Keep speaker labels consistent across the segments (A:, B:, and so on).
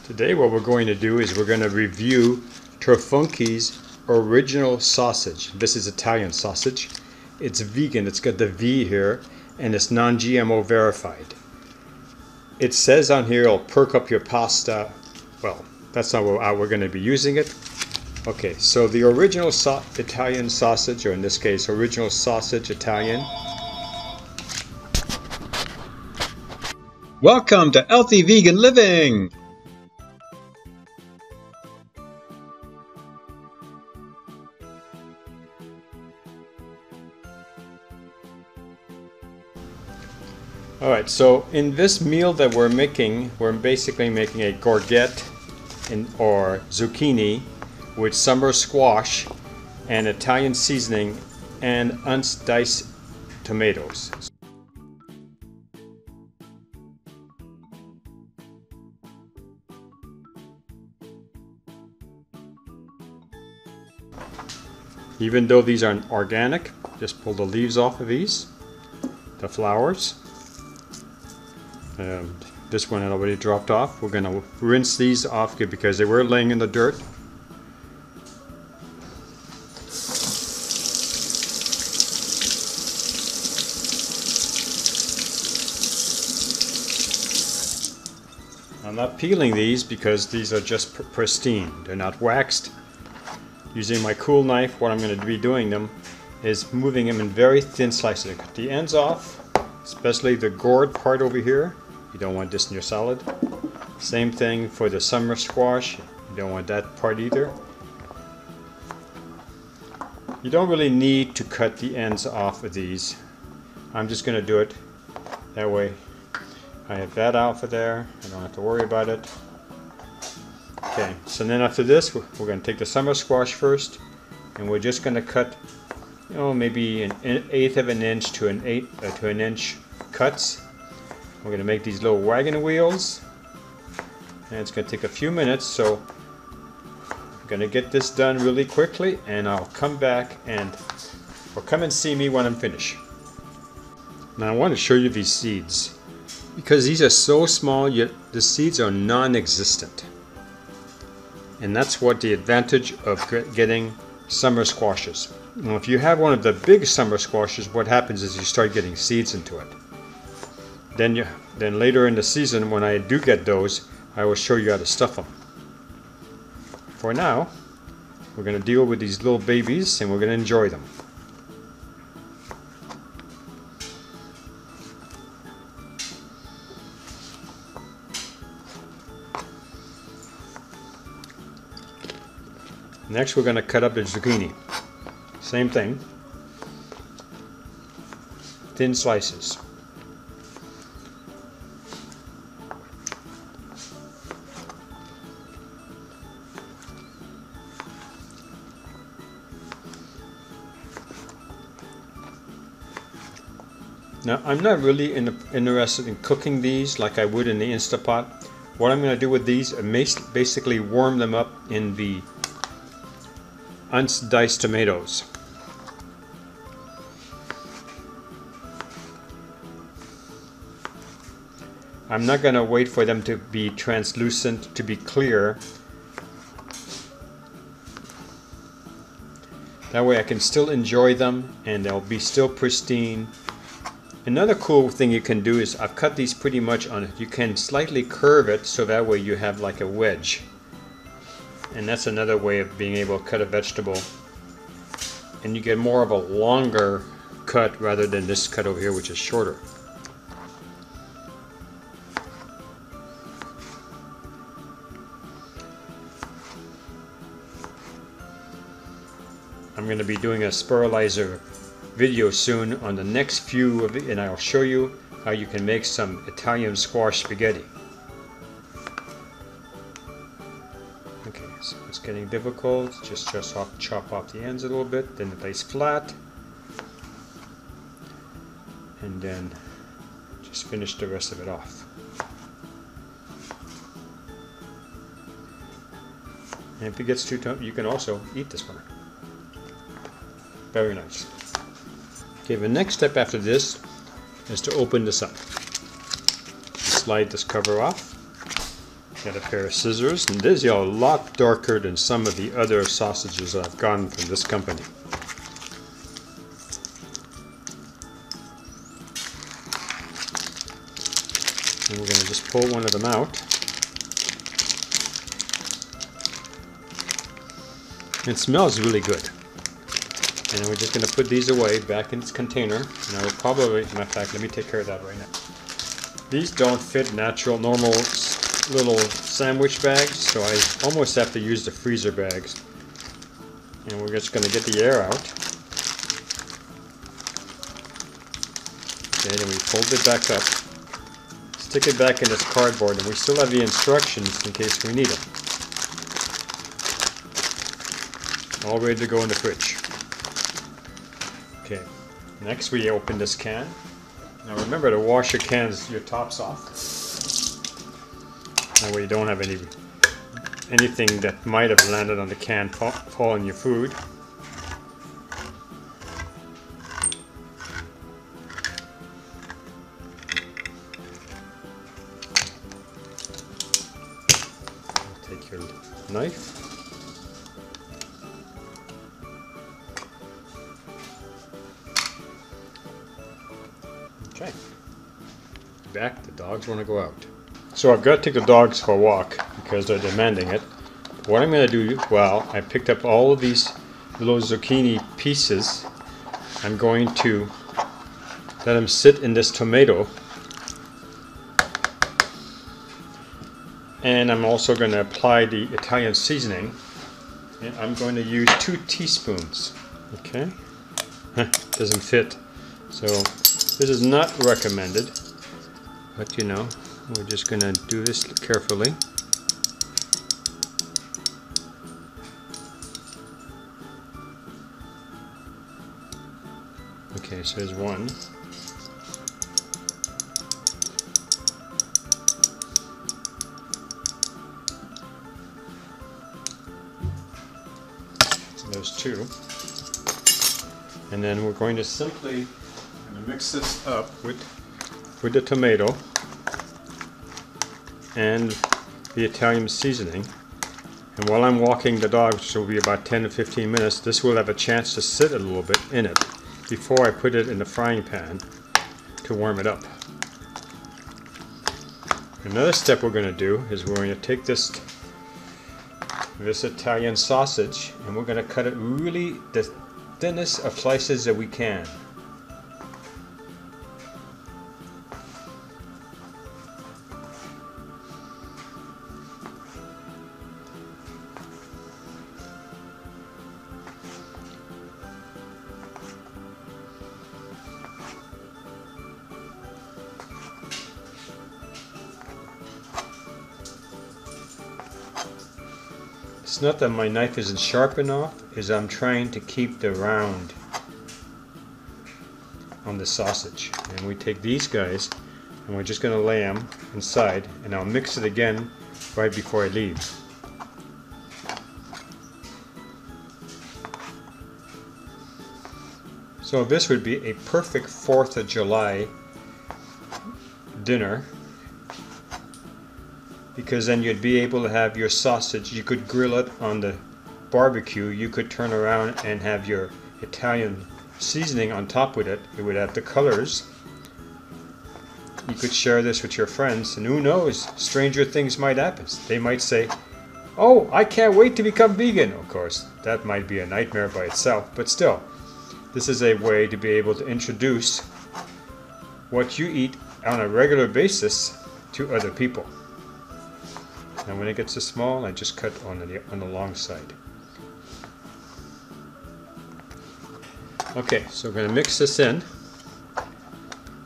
A: Today what we're going to do is we're going to review Torfunke's original sausage. This is Italian sausage. It's vegan, it's got the V here, and it's non-GMO verified. It says on here it'll perk up your pasta. Well, that's not how we're going to be using it. Okay, so the original Italian sausage, or in this case original sausage Italian. Welcome to Healthy Vegan Living! Alright, so in this meal that we're basically making a courgette or zucchini with summer squash and Italian seasoning and diced tomatoes. Even though these aren't organic, just pull the leaves off of these, the flowers. This one had already dropped off. We're going to rinse these off because they were laying in the dirt. I'm not peeling these because these are just pristine. They're not waxed. Using my cool knife, what I'm going to be doing them is moving them in very thin slices. Cut the ends off, especially the gourd part over here. You don't want this in your salad. Same thing for the summer squash. You don't want that part either. You don't really need to cut the ends off of these. I'm just going to do it that way. I have that out of there. I don't have to worry about it. Okay, so then after this, we're going to take the summer squash first, and we're just going to cut, maybe an 1/8 of an inch to an inch cuts. We're going to make these little wagon wheels, and it's going to take a few minutes, so I'm going to get this done really quickly, and I'll come back or come and see me when I'm finished. Now I want to show you these seeds, because these are so small, yet the seeds are non-existent. And that's what the advantage of getting summer squashes. Now, if you have one of the big summer squashes, what happens is you start getting seeds into it. Then later in the season, when I do get those, I will show you how to stuff them. For now, we're going to deal with these little babies and we're going to enjoy them. Next, we're going to cut up the zucchini. Same thing. Thin slices. Now, I'm not really interested in cooking these like I would in the Instapot. What I'm going to do with these is basically warm them up in the diced tomatoes. I'm not going to wait for them to be translucent, to be clear. That way I can still enjoy them and they'll be still pristine. Another cool thing you can do is I've cut these pretty much on it. You can slightly curve it so that way you have like a wedge. And that's another way of being able to cut a vegetable. And you get more of a longer cut rather than this cut over here, which is shorter. I'm going to be doing a spiralizer video soon on the next few of it, and I'll show you how you can make some Italian squash spaghetti. Okay, so it's getting difficult. Just chop off the ends a little bit, then it lays flat, and then just finish the rest of it off. And if it gets too tough, you can also eat this one. Very nice. Okay, the next step after this is to open this up. Slide this cover off. Got a pair of scissors, and these are a lot darker than some of the other sausages I've gotten from this company. And we're going to just pull one of them out. It smells really good. And then we're just going to put these away back in its container. And I will probably, matter of fact, let me take care of that right now. These don't fit normal little sandwich bags, so I almost have to use the freezer bags. And we're just going to get the air out. Okay, then we fold it back up. Stick it back in this cardboard, and we still have the instructions in case we need them. All ready to go in the fridge. Okay, next we open this can. Now remember to wash your cans, your tops off. That way you don't have anything that might have landed on the can fall in your food. Take your knife. Okay. Back, the dogs want to go out. So I've got to take the dogs for a walk because they're demanding it. What I'm going to do, well, I picked up all of these little zucchini pieces. I'm going to let them sit in this tomato. And I'm also going to apply the Italian seasoning. And I'm going to use 2 teaspoons. Okay? Doesn't fit. So this is not recommended. But you know, we're just going to do this carefully. Okay, so there's one. There's 2. And then we're going to simply mix this up with the tomato and the Italian seasoning. And while I'm walking the dog, which will be about 10 to 15 minutes, this will have a chance to sit a little bit in it before I put it in the frying pan to warm it up. Another step we're going to do is we're going to take this Italian sausage and we're going to cut it really the thinnest of slices that we can. It's not that my knife isn't sharp enough, is I'm trying to keep the round on the sausage. And we take these guys and we're just going to lay them inside, and I'll mix it again right before I leave. So this would be a perfect 4th of July dinner, because then you'd be able to have your sausage, you could grill it on the barbecue, you could turn around and have your Italian seasoning on top with it. It would have the colors. You could share this with your friends, and who knows, stranger things might happen. They might say, oh, I can't wait to become vegan. Of course, that might be a nightmare by itself, but still, this is a way to be able to introduce what you eat on a regular basis to other people. And when it gets this small, I just cut on the long side. Okay, so we're going to mix this in,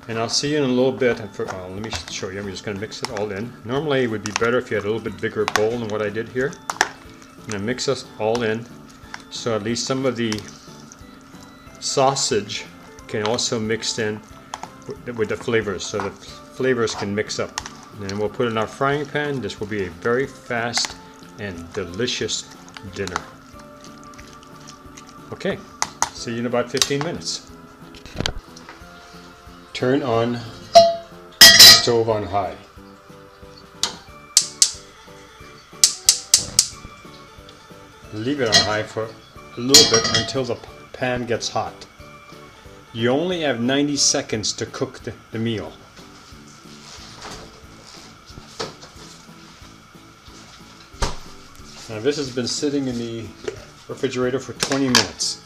A: and I'll see you in a little bit. Let me show you. I'm just going to mix it all in. Normally, it would be better if you had a little bit bigger bowl than what I did here. I'm going to mix this all in, so at least some of the sausage can also mix in with the flavors, so the flavors can mix up. And then we'll put it in our frying pan. This will be a very fast and delicious dinner. Okay, see you in about 15 minutes. Turn on the stove on high. leave it on high for a little bit until the pan gets hot. You only have 90 seconds to cook the meal. Now this has been sitting in the refrigerator for 20 minutes.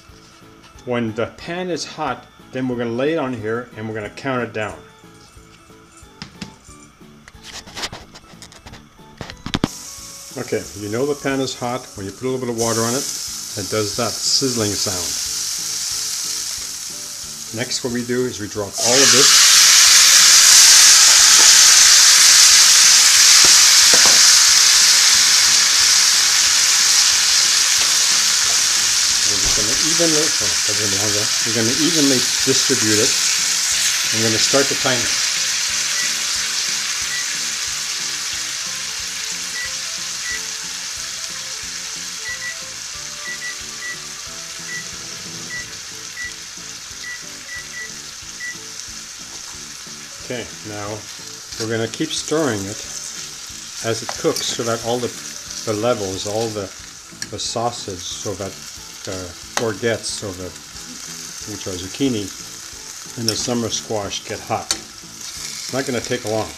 A: When the pan is hot, then we're going to lay it on here and we're going to count it down. Okay, you know the pan is hot when you put a little bit of water on it. It does that sizzling sound. Next, what we do is we drop all of this. We're going to evenly distribute it. I'm going to start the timer. Okay, now we're going to keep stirring it as it cooks so that all the levels, all the sausage, so that courgettes, so that, which are zucchini, and the summer squash get hot. It's not going to take long.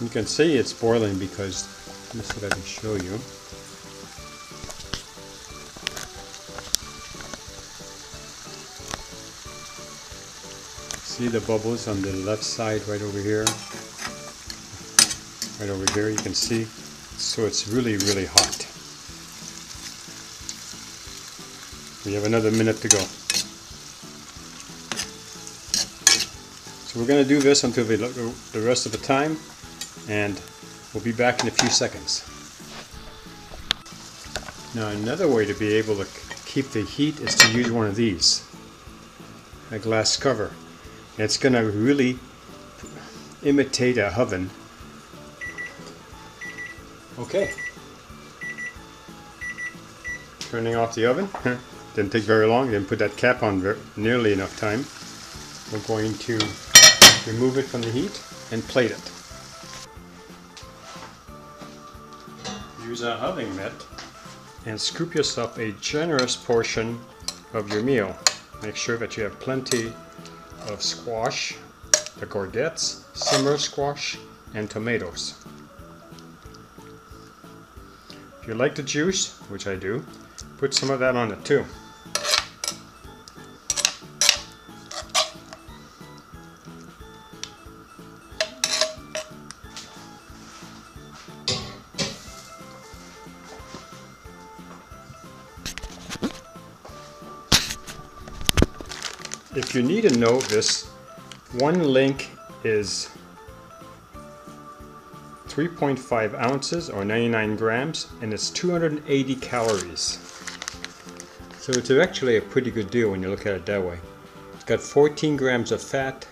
A: You can see it's boiling because, let me see if I can show you. See the bubbles on the left side right over here? Right over here, you can see. So it's really, really hot. We have another minute to go. So we're going to do this until the rest of the time, and we'll be back in a few seconds. Now another way to be able to keep the heat is to use one of these, a glass cover. It's going to really imitate a oven. Okay. Turning off the oven. Didn't take very long. Didn't put that cap on nearly enough time. We're going to remove it from the heat and plate it. Use a oven mitt and scoop yourself a generous portion of your meal. Make sure that you have plenty of squash, the courgettes, summer squash, and tomatoes. If you like the juice, which I do, put some of that on it too. If you need to know this, one link is 3.5 ounces or 99 grams, and it's 280 calories. So it's actually a pretty good deal when you look at it that way. It's got 14 grams of fat,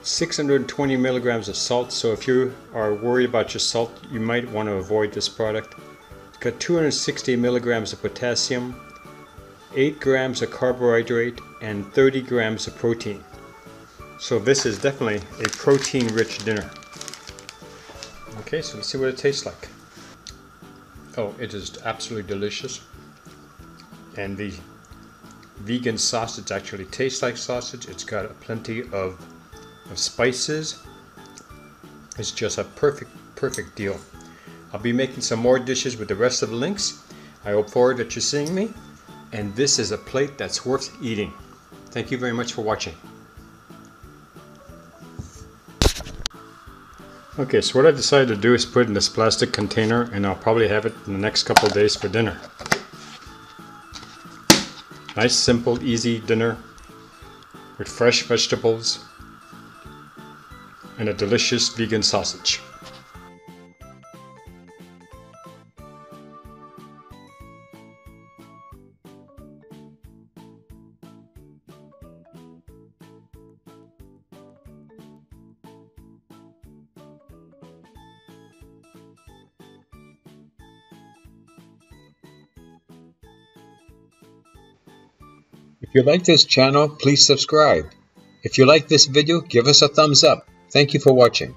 A: 620 milligrams of salt, so if you are worried about your salt, you might want to avoid this product. It's got 260 milligrams of potassium, 8 grams of carbohydrate, and 30 grams of protein. So this is definitely a protein-rich dinner. Okay, so let's see what it tastes like. Oh, it is absolutely delicious. And the vegan sausage actually tastes like sausage. It's got plenty of spices. It's just a perfect deal. I'll be making some more dishes with the rest of the links. I hope forward that you're seeing me. And this is a plate that's worth eating. Thank you very much for watching. Okay, so what I decided to do is put it in this plastic container, and I'll probably have it in the next couple of days for dinner. Nice, simple, easy dinner with fresh vegetables and a delicious vegan sausage.
B: If you like this channel, please subscribe. If you like this video, give us a thumbs up. Thank you for watching.